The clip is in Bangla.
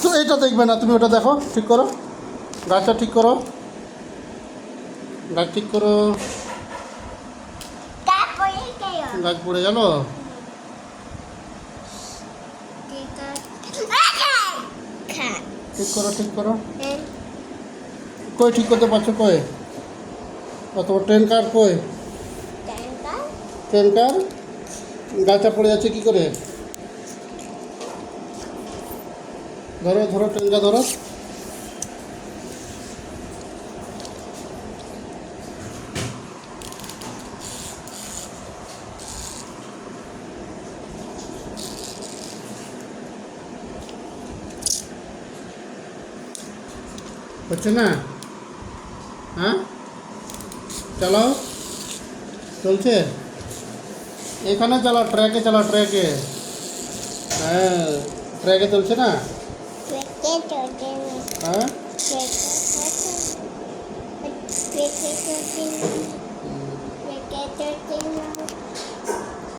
তো এটা দেখবে না, তুমি ওটা দেখো, ঠিক করো গাছটা, ঠিক করো গাছ, ঠিক করো। গাছ পড়ে গেল। ঠিক করো, ঠিক করো। কই ঠিক করতে পারছো? কই তোমার ট্রেন কার? কই ট্রেন কার? গাছটা পড়ে যাচ্ছে কি করে? ধরো ধরো, ট্রেনটা ধরো। হচ্ছে না? হ্যাঁ, চালাও। চলছে? এখানে চালাও, ট্র্যাকে চালাও, ট্র্যাকে। হ্যাঁ, ট্র্যাকে চলছে না? হ্যাঁ,